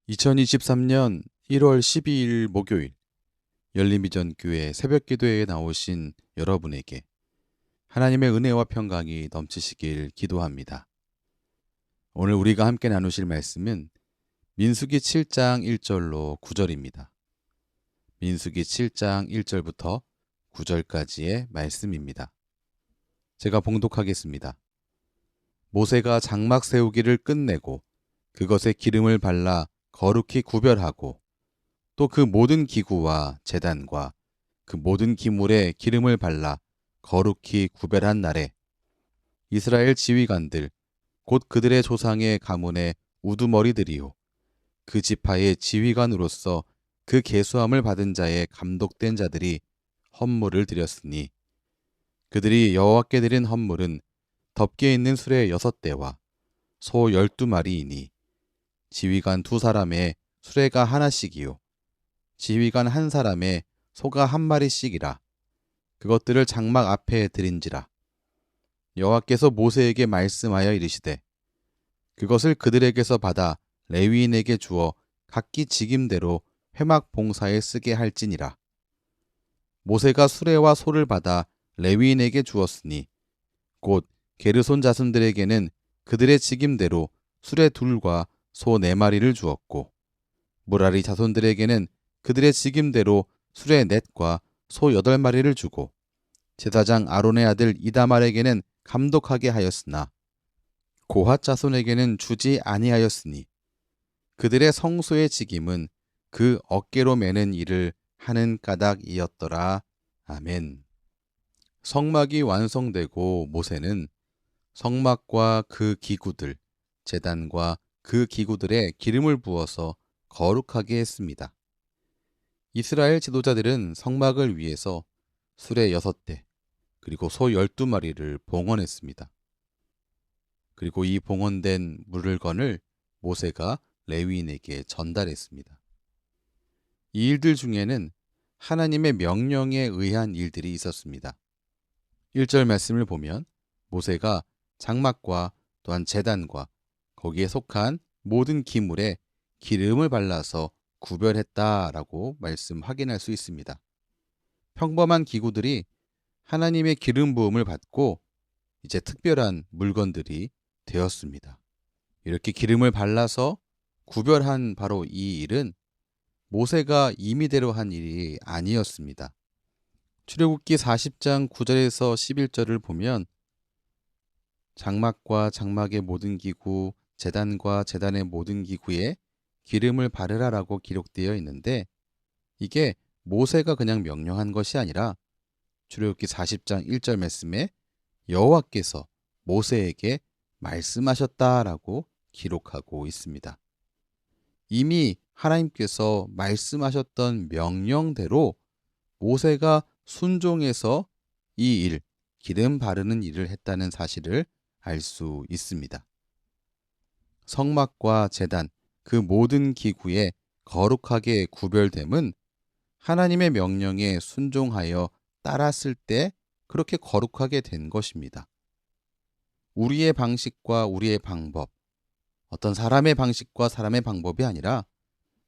2023년 1월 12일 목요일 열림비전교회 새벽기도회에 나오신 여러분에게 하나님의 은혜와 평강이 넘치시길 기도합니다. 오늘 우리가 함께 나누실 말씀은 민수기 7장 1절로 9절입니다. 민수기 7장 1절부터 9절까지의 말씀입니다. 제가 봉독하겠습니다. 모세가 장막 세우기를 끝내고 그것에 기름을 발라 거룩히 구별하고 또 그 모든 기구와 제단과 그 모든 기물에 기름을 발라 거룩히 구별한 날에 이스라엘 지휘관들 곧 그들의 조상의 가문의 우두머리들이요 그 지파의 지휘관으로서 그 계수함을 받은 자의 감독된 자들이 헌물을 드렸으니 그들이 여호와께 드린 헌물은 덮개 있는 수레 6대와 소 12마리이니 지휘관 2사람의 수레가 하나씩이요 지휘관 1사람의 소가 1마리씩이라. 그것들을 장막 앞에 드린지라. 여호와께서 모세에게 말씀하여 이르시되 그것을 그들에게서 받아 레위인에게 주어 각기 직임대로 회막 봉사에 쓰게 할지니라. 모세가 수레와 소를 받아 레위인에게 주었으니 곧 게르손 자손들에게는 그들의 직임대로 수레 2과 소 4마리를 주었고 무라리 자손들에게는 그들의 직임대로 수레 4과 소 8마리를 주고 제사장 아론의 아들 이다말에게는 감독하게 하였으나 고핫 자손에게는 주지 아니하였으니 그들의 성소의 직임은 그 어깨로 매는 일을 하는 까닭이었더라. 아멘. 성막이 완성되고 모세는 성막과 그 기구들, 제단과 그 기구들에 기름을 부어서 거룩하게 했습니다. 이스라엘 지도자들은 성막을 위해서 수레 6대 그리고 소 12마리를 봉헌했습니다. 그리고 이 봉헌된 물건을 모세가 레위인에게 전달했습니다. 이 일들 중에는 하나님의 명령에 의한 일들이 있었습니다. 1절 말씀을 보면 모세가 장막과 또한 제단과 거기에 속한 모든 기물에 기름을 발라서 구별했다라고 말씀 확인할 수 있습니다. 평범한 기구들이 하나님의 기름 부음을 받고 이제 특별한 물건들이 되었습니다. 이렇게 기름을 발라서 구별한 바로 이 일은 모세가 임의대로 한 일이 아니었습니다. 출애굽기 40장 9절에서 11절을 보면 장막과 장막의 모든 기구, 제단과 제단의 모든 기구에 기름을 바르라라고 기록되어 있는데 이게 모세가 그냥 명령한 것이 아니라 출애굽기 40장 1절 말씀에 여호와께서 모세에게 말씀하셨다라고 기록하고 있습니다. 이미 하나님께서 말씀하셨던 명령대로 모세가 순종해서 이 일, 기름 바르는 일을 했다는 사실을 알 수 있습니다. 성막과 제단, 그 모든 기구에 거룩하게 구별됨은 하나님의 명령에 순종하여 따랐을 때 그렇게 거룩하게 된 것입니다. 우리의 방식과 우리의 방법, 어떤 사람의 방식과 사람의 방법이 아니라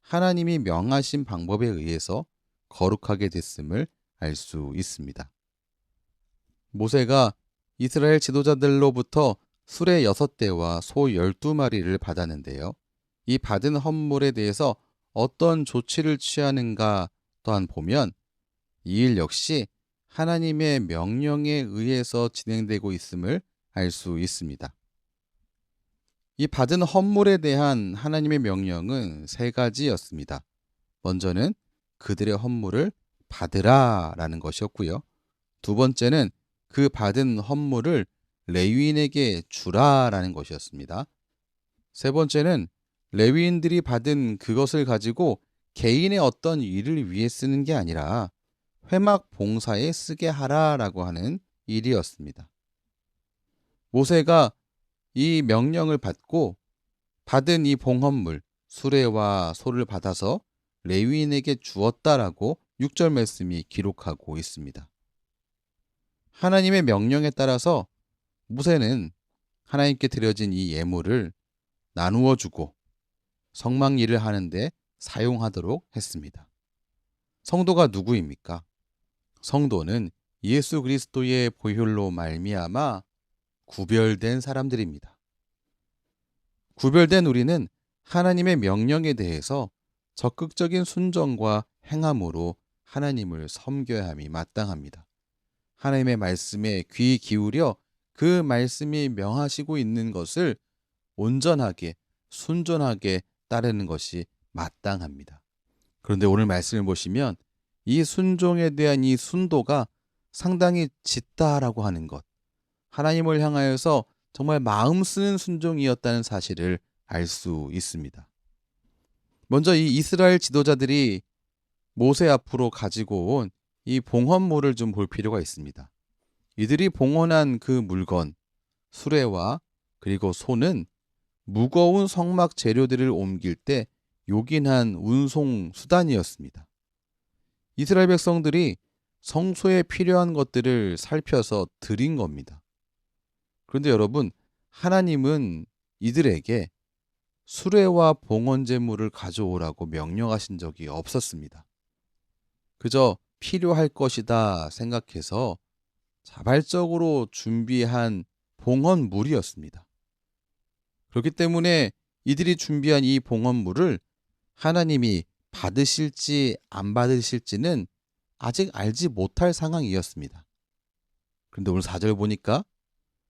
하나님이 명하신 방법에 의해서 거룩하게 됐음을 알 수 있습니다. 모세가 이스라엘 지도자들로부터 수레 6대와 소 12마리를 받았는데요. 이 받은 헌물에 대해서 어떤 조치를 취하는가 또한 보면 이 일 역시 하나님의 명령에 의해서 진행되고 있음을 알 수 있습니다. 이 받은 헌물에 대한 하나님의 명령은 3가지였습니다. 먼저는 그들의 헌물을 받으라라는 것이었고요. 두 번째는 그 받은 헌물을 레위인에게 주라라는 것이었습니다. 세 번째는 레위인들이 받은 그것을 가지고 개인의 어떤 일을 위해 쓰는 게 아니라 회막 봉사에 쓰게 하라라고 하는 일이었습니다. 모세가 이 명령을 받고 받은 이 봉헌물 수레와 소를 받아서 레위인에게 주었다라고 6절 말씀이 기록하고 있습니다. 하나님의 명령에 따라서 모세는 하나님께 드려진 이 예물을 나누어 주고 성막 일을 하는데 사용하도록 했습니다. 성도가 누구입니까? 성도는 예수 그리스도의 보혈로 말미암아 구별된 사람들입니다. 구별된 우리는 하나님의 명령에 대해서 적극적인 순종과 행함으로 하나님을 섬겨야 함이 마땅합니다. 하나님의 말씀에 귀 기울여 그 말씀이 명하시고 있는 것을 온전하게 순종하게 따르는 것이 마땅합니다. 그런데 오늘 말씀을 보시면 이 순종에 대한 이 순도가 상당히 짙다라고 하는 것, 하나님을 향하여서 정말 마음 쓰는 순종이었다는 사실을 알 수 있습니다. 먼저 이 이스라엘 지도자들이 모세 앞으로 가지고 온 이 봉헌물을 좀 볼 필요가 있습니다. 이들이 봉헌한 그 물건, 수레와 그리고 소는 무거운 성막 재료들을 옮길 때 요긴한 운송 수단이었습니다. 이스라엘 백성들이 성소에 필요한 것들을 살펴서 드린 겁니다. 그런데 여러분, 하나님은 이들에게 수레와 봉헌 제물을 가져오라고 명령하신 적이 없었습니다. 그저 필요할 것이다 생각해서 자발적으로 준비한 봉헌물이었습니다. 그렇기 때문에 이들이 준비한 이 봉헌물을 하나님이 받으실지 안 받으실지는 아직 알지 못할 상황이었습니다. 그런데 오늘 4절 보니까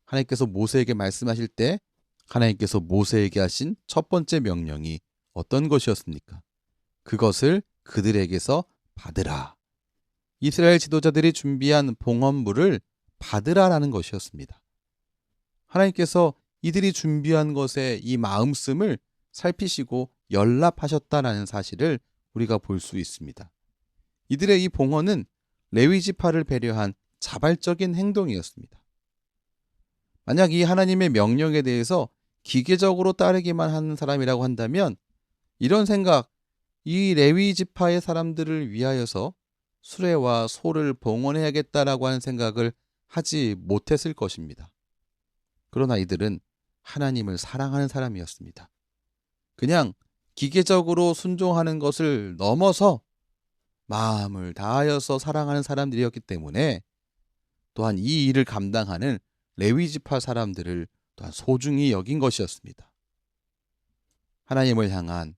하나님께서 모세에게 말씀하실 때 하나님께서 모세에게 하신 첫 번째 명령이 어떤 것이었습니까? 그것을 그들에게서 받으라. 이스라엘 지도자들이 준비한 봉헌물을 받으라라는 것이었습니다. 하나님께서 이들이 준비한 것에 이 마음씀을 살피시고 연락하셨다라는 사실을 우리가 볼 수 있습니다. 이들의 이 봉헌은 레위 지파를 배려한 자발적인 행동이었습니다. 만약 이 하나님의 명령에 대해서 기계적으로 따르기만 하는 사람이라고 한다면 이런 생각, 이 레위 지파의 사람들을 위하여서 수레와 소를 봉헌해야겠다라고 하는 생각을 하지 못했을 것입니다. 그러나 이들은 하나님을 사랑하는 사람이었습니다. 그냥 기계적으로 순종하는 것을 넘어서 마음을 다하여서 사랑하는 사람들이었기 때문에 또한 이 일을 감당하는 레위 지파 사람들을 또한 소중히 여긴 것이었습니다. 하나님을 향한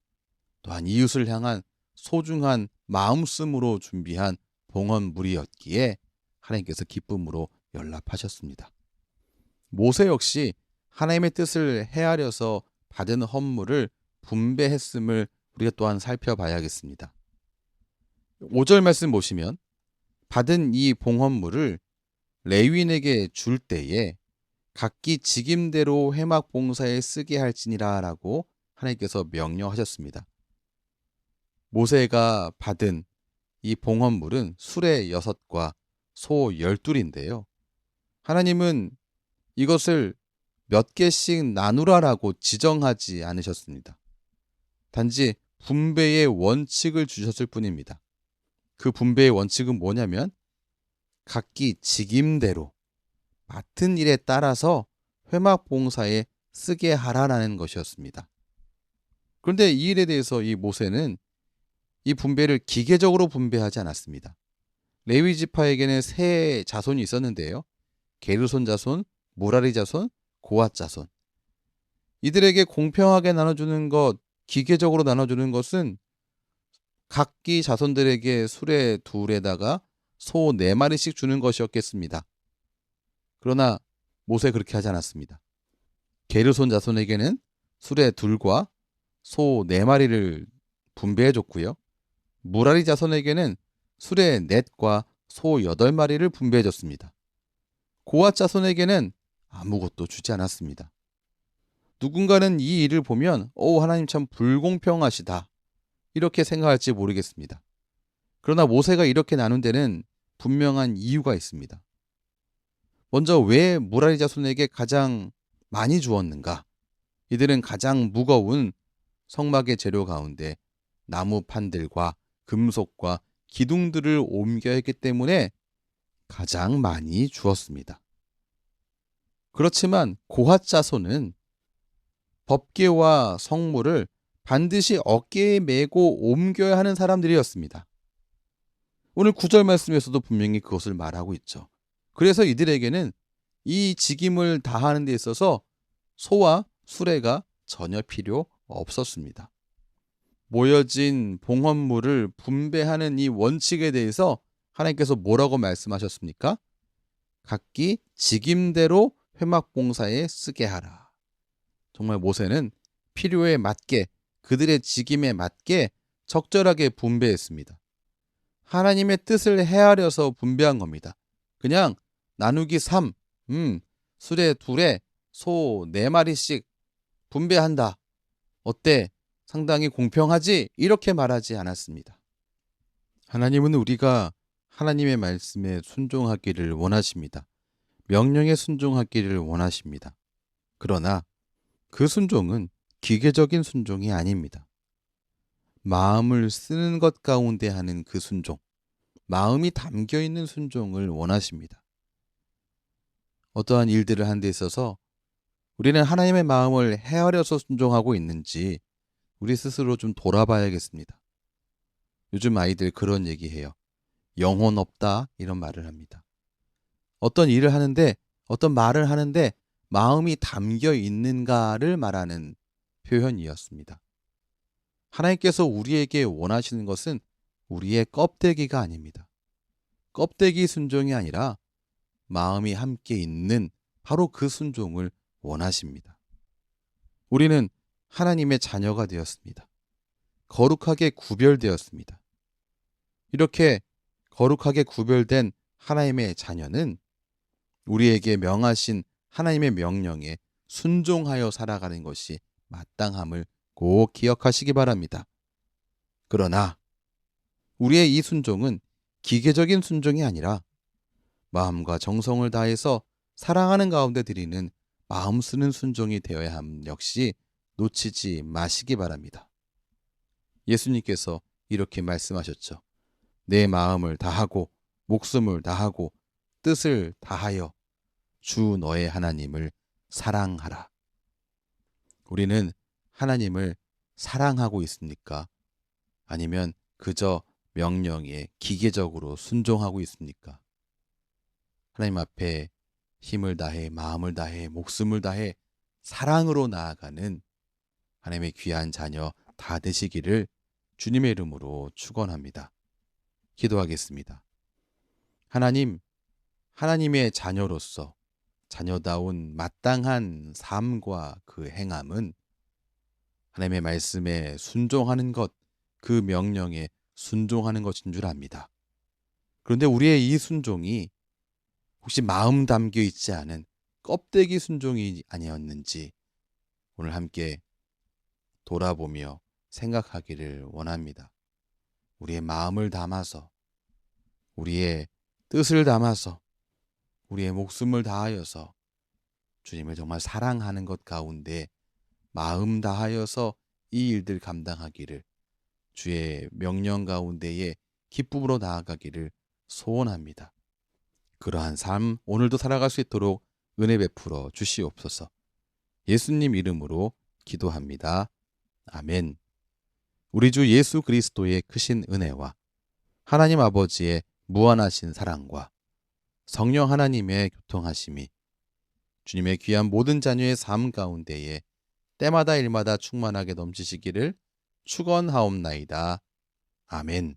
또한 이웃을 향한 소중한 마음씀으로 준비한 봉헌물이었기에 하나님께서 기쁨으로 연락하셨습니다. 모세 역시 하나님의 뜻을 헤아려서 받은 헌물을 분배했음을 우리가 또한 살펴봐야겠습니다. 5절 말씀 보시면 받은 이 봉헌물을 레위인에게 줄 때에 각기 직임대로 회막 봉사에 쓰게 할지니라 라고 하나님께서 명령하셨습니다. 모세가 받은 이 봉헌물은 수레 6과 소 12인데요. 하나님은 이것을 몇 개씩 나누라라고 지정하지 않으셨습니다. 단지 분배의 원칙을 주셨을 뿐입니다. 그 분배의 원칙은 뭐냐면 각기 직임대로 맡은 일에 따라서 회막 봉사에 쓰게 하라라는 것이었습니다. 그런데 이 일에 대해서 이 모세는 이 분배를 기계적으로 분배하지 않았습니다. 레위 지파에게는 세 자손이 있었는데요. 게르손 자손, 무라리 자손, 고앗 자손. 이들에게 공평하게 나눠주는 것, 기계적으로 나눠주는 것은 각기 자손들에게 수레 2에다가 소 4마리씩 주는 것이었겠습니다. 그러나 모세 그렇게 하지 않았습니다. 게르손 자손에게는 수레 2과 소 4마리를 분배해줬고요. 무라리 자손에게는 수레 4과 소 8마리를 분배해줬습니다. 고앗 자손에게는 아무것도 주지 않았습니다. 누군가는 이 일을 보면 하나님 참 불공평하시다 이렇게 생각할지 모르겠습니다. 그러나 모세가 이렇게 나눈 데는 분명한 이유가 있습니다. 먼저 왜 무라리 자손에게 가장 많이 주었는가? 이들은 가장 무거운 성막의 재료 가운데 나무 판들과 금속과 기둥들을 옮겨야 했기 때문에 가장 많이 주었습니다. 그렇지만 고앗 자손은 법궤와 성물을 반드시 어깨에 메고 옮겨야 하는 사람들이었습니다. 오늘 9절 말씀에서도 분명히 그것을 말하고 있죠. 그래서 이들에게는 이 직임을 다하는 데 있어서 소와 수레가 전혀 필요 없었습니다. 모여진 봉헌물을 분배하는 이 원칙에 대해서 하나님께서 뭐라고 말씀하셨습니까? 각기 직임대로 회막봉사에 쓰게 하라. 정말 모세는 필요에 맞게, 그들의 직임에 맞게 적절하게 분배했습니다. 하나님의 뜻을 헤아려서 분배한 겁니다. 그냥 나누기 3, 수레 2에 소 4마리씩 분배한다. 어때? 상당히 공평하지? 이렇게 말하지 않았습니다. 하나님은 우리가 하나님의 말씀에 순종하기를 원하십니다. 명령에 순종하기를 원하십니다. 그러나 그 순종은 기계적인 순종이 아닙니다. 마음을 쓰는 것 가운데 하는 그 순종, 마음이 담겨 있는 순종을 원하십니다. 어떠한 일들을 하는 데 있어서 우리는 하나님의 마음을 헤아려서 순종하고 있는지 우리 스스로 좀 돌아봐야겠습니다. 요즘 아이들 그런 얘기해요. 영혼 없다 이런 말을 합니다. 어떤 일을 하는데 어떤 말을 하는데 마음이 담겨 있는가를 말하는 표현이었습니다. 하나님께서 우리에게 원하시는 것은 우리의 껍데기가 아닙니다. 껍데기 순종이 아니라 마음이 함께 있는 바로 그 순종을 원하십니다. 우리는 하나님의 자녀가 되었습니다. 거룩하게 구별되었습니다. 이렇게 거룩하게 구별된 하나님의 자녀는 우리에게 명하신 하나님의 명령에 순종하여 살아가는 것이 마땅함을 꼭 기억하시기 바랍니다. 그러나 우리의 이 순종은 기계적인 순종이 아니라 마음과 정성을 다해서 사랑하는 가운데 드리는 마음 쓰는 순종이 되어야 함 역시 놓치지 마시기 바랍니다. 예수님께서 이렇게 말씀하셨죠. 내 마음을 다하고 목숨을 다하고 뜻을 다하여 주 너의 하나님을 사랑하라. 우리는 하나님을 사랑하고 있습니까? 아니면 그저 명령에 기계적으로 순종하고 있습니까? 하나님 앞에 힘을 다해, 마음을 다해, 목숨을 다해 사랑으로 나아가는 하나님의 귀한 자녀 다 되시기를 주님의 이름으로 축원합니다. 기도하겠습니다. 하나님, 하나님의 자녀로서 자녀다운 마땅한 삶과 그 행함은 하나님의 말씀에 순종하는 것, 그 명령에 순종하는 것인 줄 압니다. 그런데 우리의 이 순종이 혹시 마음 담겨 있지 않은 껍데기 순종이 아니었는지 오늘 함께 돌아보며 생각하기를 원합니다. 우리의 마음을 담아서, 우리의 뜻을 담아서, 우리의 목숨을 다하여서 주님을 정말 사랑하는 것 가운데 마음 다하여서 이 일들 감당하기를 주의 명령 가운데에 기쁨으로 나아가기를 소원합니다. 그러한 삶 오늘도 살아갈 수 있도록 은혜 베풀어 주시옵소서. 예수님 이름으로 기도합니다. 아멘. 우리 주 예수 그리스도의 크신 은혜와 하나님 아버지의 무한하신 사랑과 성령 하나님의 교통하심이 주님의 귀한 모든 자녀의 삶 가운데에 때마다 일마다 충만하게 넘치시기를 축원하옵나이다. 아멘.